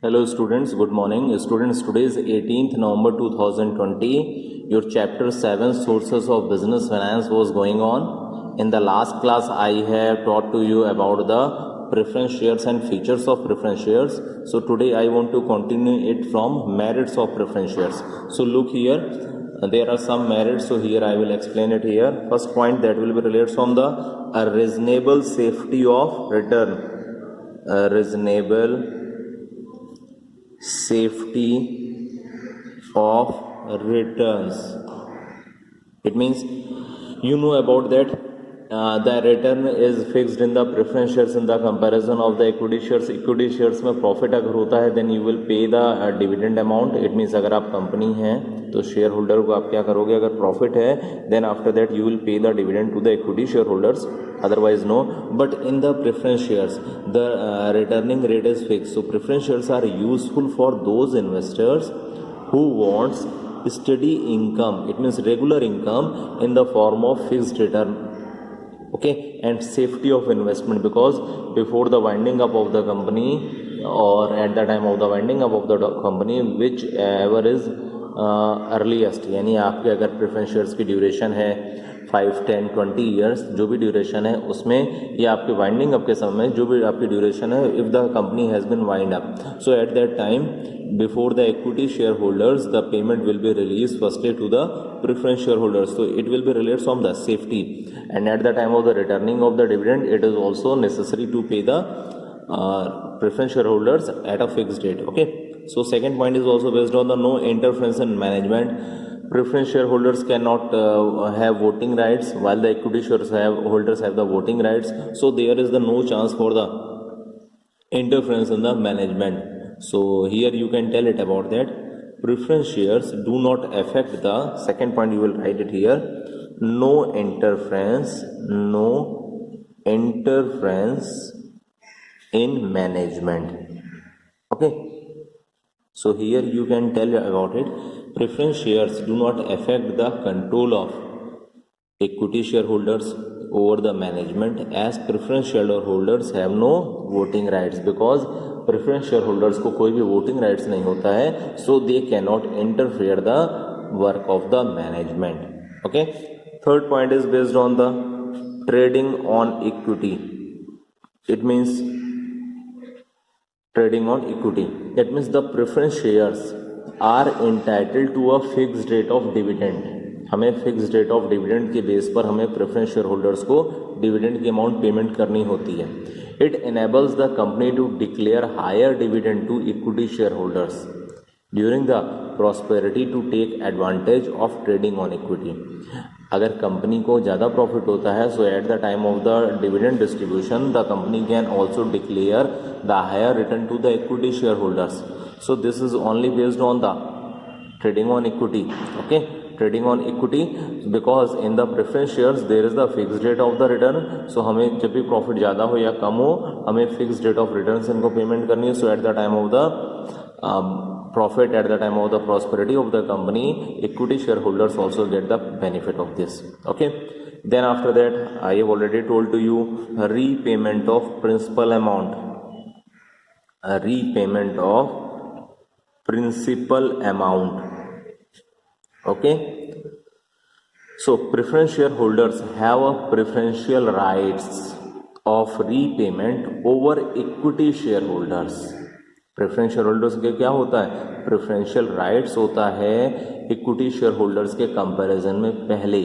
Hello students, good morning. Students, today is 18th November 2020. Your chapter 7 sources of business finance was going on. In the last class, I have taught to you about the preference shares and features of preference shares. So today I want to continue it from merits of preference shares. So look here, there are some merits. So here I will explain it here. First point that will be related from the reasonable safety of return. Reasonable safety of returns. It means you know about that the return is fixed in the preference shares in the comparison of the equity shares. Equity shares में profit अगर होता है then you will pay the dividend amount. It means अगर आप company हैं तो share holder को आप क्या करोगे, अगर प्रॉफिट है then after that you will pay the dividend to the equity shareholders, otherwise no. But in the preference shares the returning rate is fixed. So preference shares are useful for those investors who wants steady income. It means regular income in the form of fixed return, okay, and safety of investment, because before the winding up of the company or at the time of the winding up of the company, whichever is earliest, यानी आपके अगर preference shares की duration है 5, 10, 20 years, जो भी duration है उसमें, या आपके वाइंडिंग अप के समय जो भी आपकी ड्यूरेशन है, if the company has been wind up, so at that time before the equity share holders the payment will be release firstly to the preference share holders. So it will be related from the safety, and at the time of the returning of the dividend it is also necessary to pay the preference shareholders at a fixed date. Okay, so second point is also based on the no interference in management. Preference shareholders cannot have voting rights, while the equity shareholders have the voting rights. So there is the no chance for the interference in the management. So here you can tell it about that. Preference shares do not affect the second point. You will write it here. No interference in management. Okay, so here you can tell about it. Preference shares do not affect the control of equity shareholders over the management, as preference shareholders have no voting rights, because preference shareholders को कोई भी voting rights नहीं होता है, so they cannot interfere the work of the management. Okay, third point is based on the trading on equity. It means trading on equity, that means the preference shares are entitled to a fixed rate of dividend. हमें fix rate of dividend के base पर हमें preference share holders को dividend की amount payment करनी होती है. It enables the company to declare higher dividend to equity share holders during the prosperity to take advantage of trading on equity. अगर company को ज़्यादा प्रॉफिट होता है, so at the time of the dividend distribution the company can also declare the higher return to the equity share holders. So this is only based on the trading on equity. Okay, trading on equity, because in the preference shares there is the fix rate of the return. So हमें जब भी profit ज़्यादा हो या कम हो, हमें fix rate of return इनको पेमेंट करनी है. So at the time of the profit, at the time of the prosperity of the company, equity shareholders also get the benefit of this. Okay, then after that I have already told to you repayment of principal amount. Repayment of principal amount. Okay, so preference shareholders have a preferential rights of repayment over equity shareholders. Preference share holders के क्या होता है, preferential rights होता है equity share holders के comparison में पहले,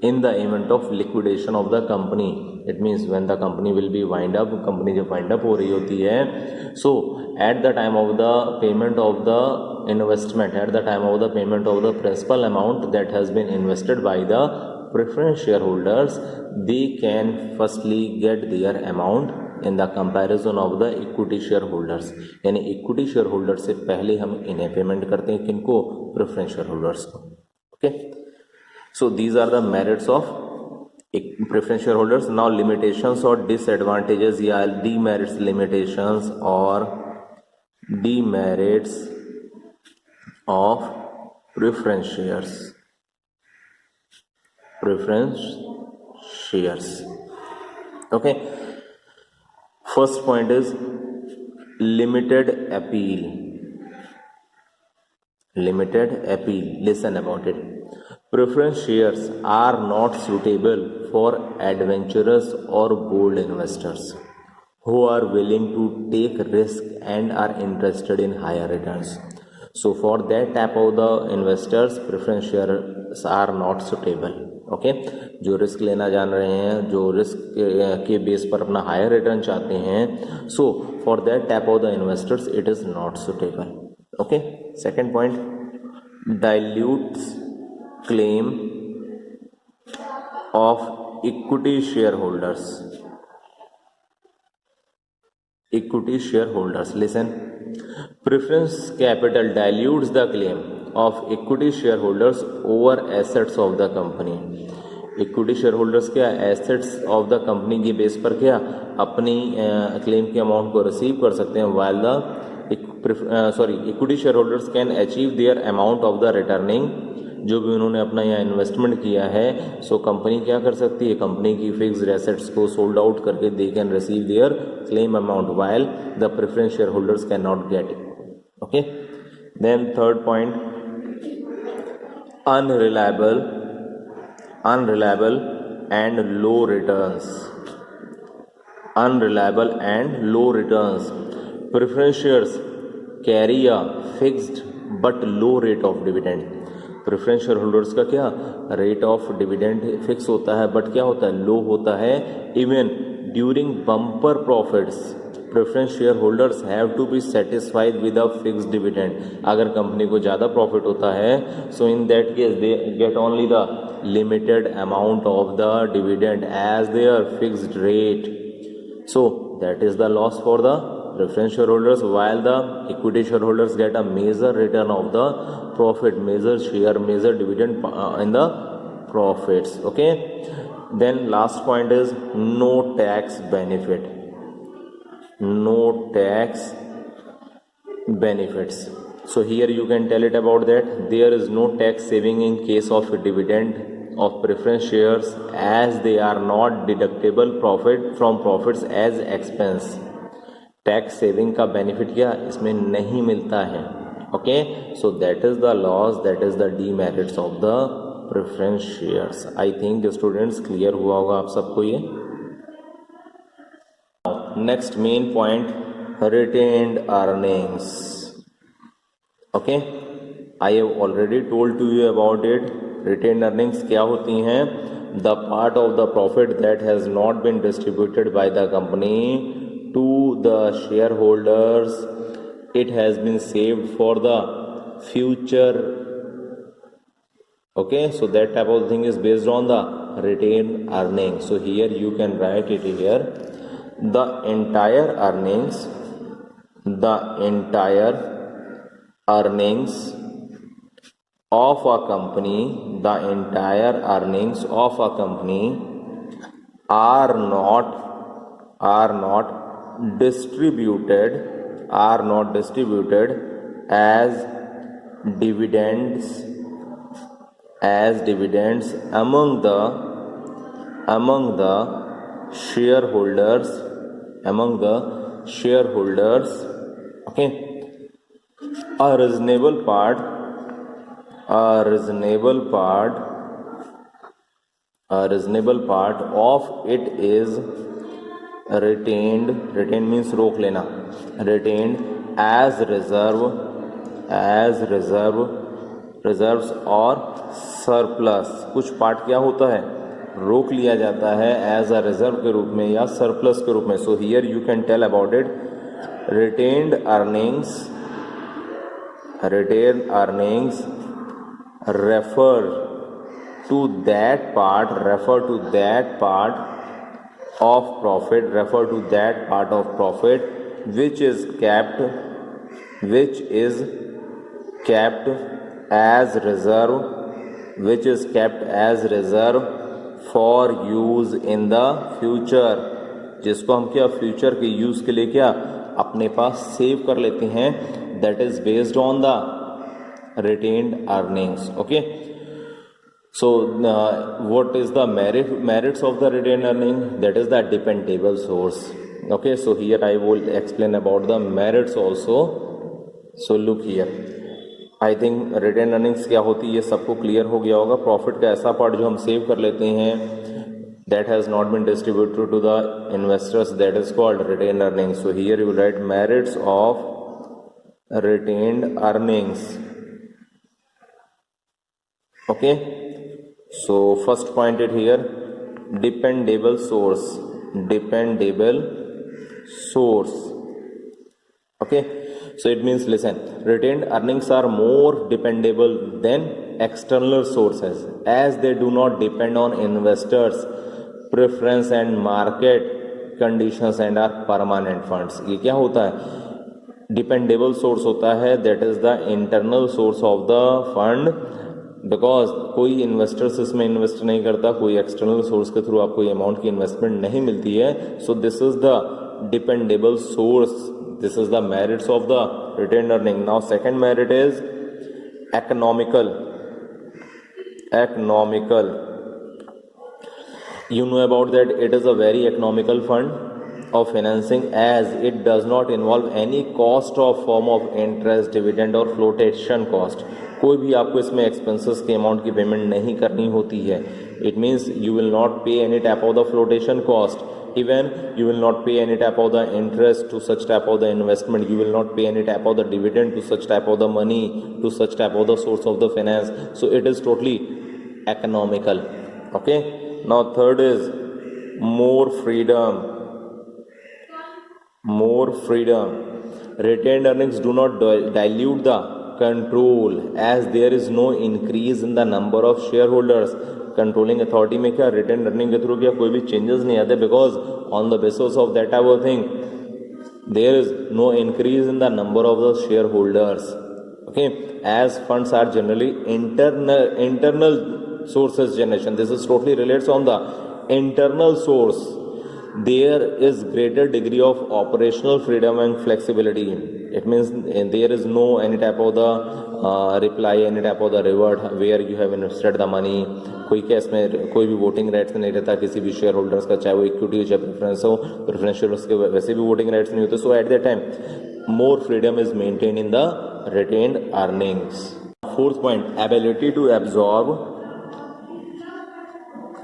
in the event of liquidation of the company. It means when the company will be wind up, company जब वाइंड अप हो रही होती है, so at the time of the payment of the investment, at the time of the payment of the principal amount that has been invested by the preference share holders, they can firstly get their amount in the comparison of the equity share holders. यानी equity share holder से पहले हम इन्हें payment करते हैं, किनको, preference share holders को. Okay, so these are the merits of preference share holders. Now limitations और डिसएडवांटेजेस या डीमेरिट्स, लिमिटेशंस और demerits of preference shares. Preference shares. Okay, first point is limited appeal. Listen about it. Preference shares are not suitable for adventurous or bold investors who are willing to take risk and are interested in higher returns. So for that type of the investors, preference shares are not suitable. Okay जो risk लेना जान रहे हैं, जो risk के base पर अपना higher return चाहते हैं, so for that type of the investors it is not suitable. Okay, second point, dilutes claim of equity shareholders. Listen, preference capital dilutes the claim of equity shareholders over assets of the company. Equity shareholders क्या assets of the company के base पर क्या अपनी claim के amount को receive कर सकते हैं, while the equity shareholders can achieve their amount of the returning. जो भी उन्होंने अपना यहाँ इन्वेस्टमेंट किया है, सो कंपनी क्या कर सकती है, कंपनी की फिक्स्ड एसेट्स को सोल्ड आउट करके they can receive their claim amount, while the preference share holders can not get it. Okay, then third point, unreliable and low returns. Preference shares carry a fixed but low rate of dividend. Preference share holders का क्या rate of dividend fix होता है, but क्या होता है, low होता है. Even during bumper profits preference share holders have to be satisfied with a fixed dividend. अगर कंपनी को ज़्यादा प्रॉफिट होता है, so in that case they get only the limited amount of the dividend as their fixed rate. So that is the loss for the preference shareholders, while the equity shareholders get a major return of the profit, major share, major dividend in the profits. Okay, then last point is no tax benefit. So here you can tell it about that. There is no tax saving in case of dividend of preference shares, as they are not deductible profit from profits as expense. Tax saving का benefit क्या इसमें नहीं मिलता है. Okay, so that is the loss, that is the demerits of the preference shares. I think students clear हुआ होगा आप सबको ये. Next main point, retained earnings. Okay, I have already told to you about it. Retained earnings क्या होती हैं? The part of the profit that has not been distributed by the company to the shareholders, it has been saved for the future. Okay, so that type of thing is based on the retained earnings. So here you can write it here, the entire earnings of a company, the entire earnings of a company are not distributed as dividends among the shareholders. Okay, a reasonable part of it is retained means रोक लेना, retained as reserves और surplus. कुछ part क्या होता है, रोक लिया जाता है एज अ रिजर्व के रूप में या सरप्लस के रूप में. So here you can tell about it. retained earnings refer to that part of profit which is kept as reserve for use in the future. जिसको हम क्या फ्यूचर के यूज के लिए क्या अपने पास सेव कर लेते हैं. That is based on the retained earnings. Okay, so what is the merits of the retained earning? That is the dependable source. Okay, so here I will explain about the merits also. So look here, I think retain earnings क्या होती है ये सबको clear हो गया होगा. Profit का ऐसा पार्ट जो हम सेव कर लेते हैं that has not been distributed to the investors, that is called retained earnings. So here you will write merits of retained earnings. Okay, so first pointed here, dependable source. Okay, so it means, listen, retained earnings are more dependable than external sources as they do not depend on investors preference and market conditions and are permanent funds. ये क्या होता है? Dependable source होता है, that is the internal source of the fund, because कोई investors इसमें invest नहीं करता, कोई एक्सटर्नल सोर्स के थ्रू आपको ये अमाउंट की इन्वेस्टमेंट नहीं मिलती है. सो this is the dependable source, this is the merits of the retained earning. Now second merit is economical. You know about that it is a very economical fund of financing as it does not involve any cost of form of interest, dividend or flotation cost. कोई भी आपको इसमें expenses के amount की payment नहीं करनी होती है. It means you will not pay any type of the flotation cost, even you will not pay any type of the interest to such type of the investment, you will not pay any type of the dividend to such type of the money, to such type of the source of the finance. So it is totally economical. Okay, now third is more freedom. Retained earnings do not dilute the control as there is no increase in the number of shareholders. Controlling authority में क्या retain earning के through क्या कोई भी changes नहीं आते, because on the basis of that type of thing there is no increase in the number of the share holders. Okay, as funds are generally internal sources generation, this is totally relates on the internal source. there is greater degree of operational freedom and flexibility. It means there is no any type of the reply, any type of the reward where you have invested the money. कोई case में कोई भी voting rights नहीं रहता किसी भी share holders का, चाहे वो इक्विटी हो चाहे प्रेफरेंस हो. प्रेफरेंशियल उसके वैसे भी वोटिंग राइट्स नहीं होते. So at that time more freedom is maintain in the retained earnings. Fourth point,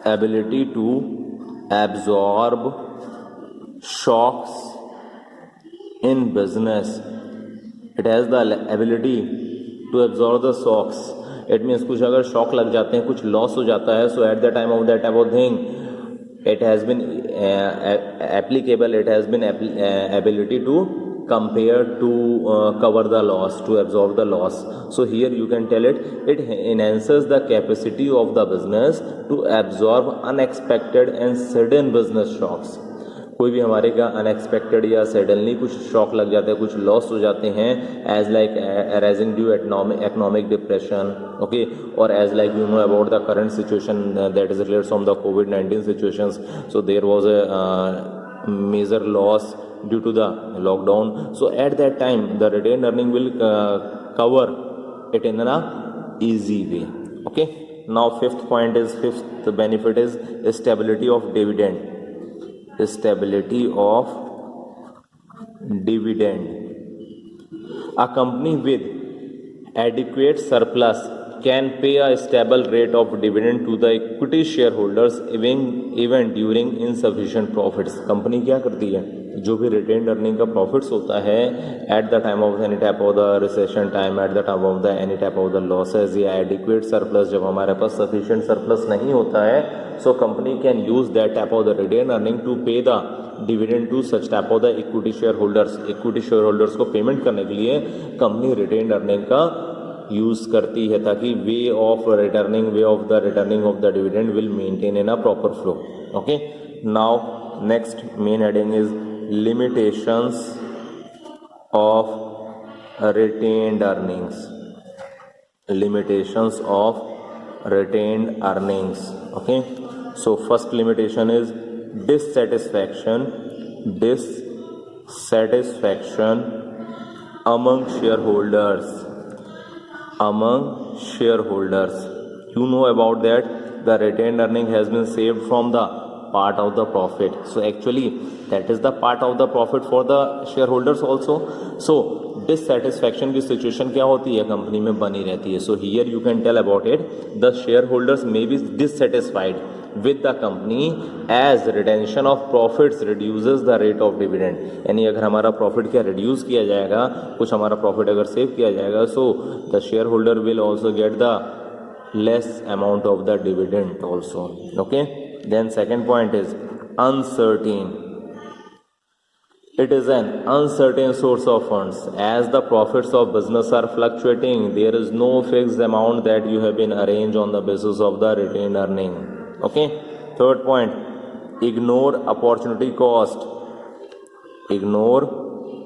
ability to absorb shocks in business. It has the ability to absorb the shocks. It means कुछ अगर shock लग जाते हैं, कुछ loss हो जाता है, so at the time of that type of thing it has been applicable, it has been ability to compare to cover the loss, to absorb the loss. So here you can tell it enhances the capacity of the business to absorb unexpected and sudden business shocks. कोई भी हमारे का unexpected या suddenly कुछ shock लग जाते हैं, कुछ लॉस हो जाते हैं, as like arising due economic depression. Okay, or as like you know about the current situation that is related from the COVID-19 situations. So there was a major loss due to the lockdown. So at that time the retained earning will cover it in an easy way. Okay, now fifth benefit is stability of dividend. A company with adequate surplus can pay a stable rate of dividend to the equity shareholders even during insufficient profits. Company क्या करती है, जो भी retained earning का profits होता है at the time of any type of the recession time, at the time of the any type of the losses या adequate surplus, जब हमारे पास सफिशिएंट सरप्लस नहीं होता है, so company can use that type of the retain earning to pay the dividend to such type of the equity share holders. Equity share holders को payment करने के लिए कंपनी रिटेन्ड अर्निंग का use करती है, ताकि way of the returning of the dividend will maintain in a proper flow. Okay, now next main heading is limitations of retained earnings. Okay, so first limitation is dissatisfaction among shareholders. You know about that the retained earning has been saved from the part of the profit. So actually that is the part of the profit for the shareholders also. So dissatisfaction की situation क्या होती है, company में बनी रहती है. So here you can tell about it, the shareholders may be dissatisfied with the company as retention of profits reduces the rate of dividend. यानी अगर हमारा प्रॉफिट क्या रिड्यूस किया जाएगा, कुछ हमारा प्रॉफिट अगर सेव किया जाएगा, so the shareholder will also get the less amount of the dividend also. Okay, then second point is uncertain. It is an uncertain source of funds. As the profits of business are fluctuating, there is no fixed amount that you have been arranged on the basis of the retained earning. Okay, third point, ignore opportunity cost. Ignore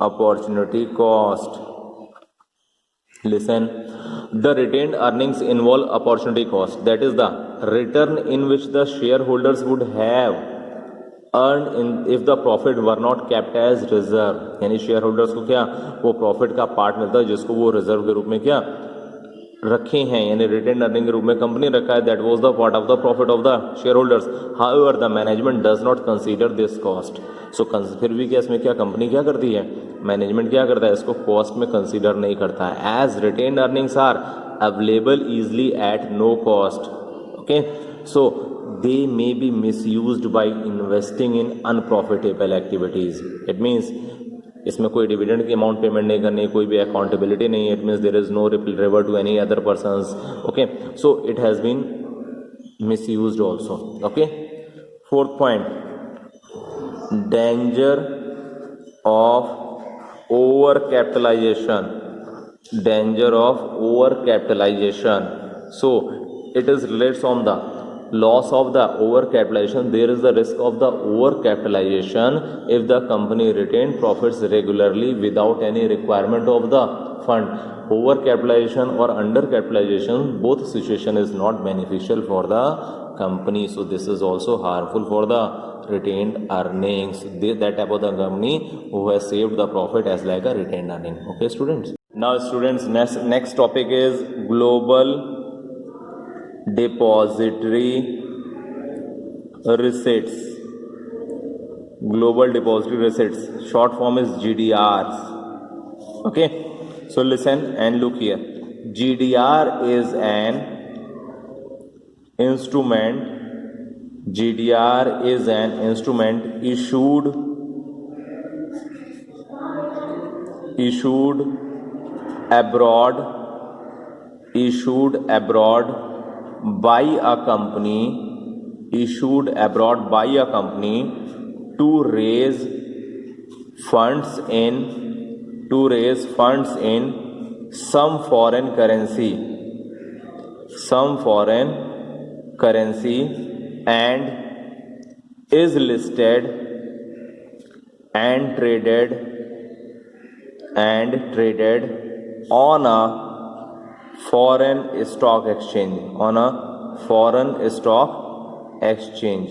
opportunity cost. Listen, the retained earnings involve opportunity cost, that is the return in which the shareholders would have earned in if the profit were not kept as reserve. यानी shareholders को क्या वो profit का part मिलता है जिसको वो reserve के रूप में क्या रखे हैं, यानी रिटेन अर्निंग के रूप में कंपनी रखा है. That was the part of the profit of the shareholders. However the management does not consider this cost. सो फिर भी क्या इसमें क्या कंपनी क्या करती है, मैनेजमेंट क्या करता है, इसको कॉस्ट में कंसीडर नहीं करता है. As retain earnings are available easily at no cost. Okay, so they may be misused by investing in unprofitable activities. It means इसमें कोई डिविडेंड की अमाउंट पेमेंट नहीं करनी, कोई भी अकाउंटेबिलिटी नहीं है. It means there is no river to any other persons. Okay, so it has been misused also. Okay, fourth point, danger of over capitalization. Danger of over capitalization. So it is relates on the loss of the over capitalization. There is the risk of the over capitalization if the company retain profits regularly without any requirement of the fund. Over capitalization or under capitalization, both situation is not beneficial for the company. So this is also harmful for the retained earnings. That type of the company who has saved the profit as like a retained earning. Okay students, now students, next topic is global depository receipts. Global depository receipts, short form is GDRs. Okay, so listen and look here. GDR is an instrument. GDR is an instrument issued abroad by a company, issued abroad by a company to raise funds in some foreign currency and is listed and traded on a foreign stock exchange.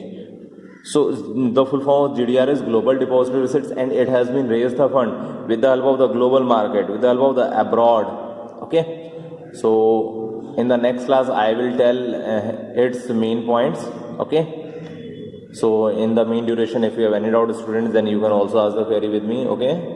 So the full form of GDR is Global Depository Receipts, and it has been raised the fund with the help of the global market, with the help of the abroad. Okay, so in the next class I will tell its main points. Okay, so in the main duration, if you have any doubt students, then you can also ask the query with me. Okay.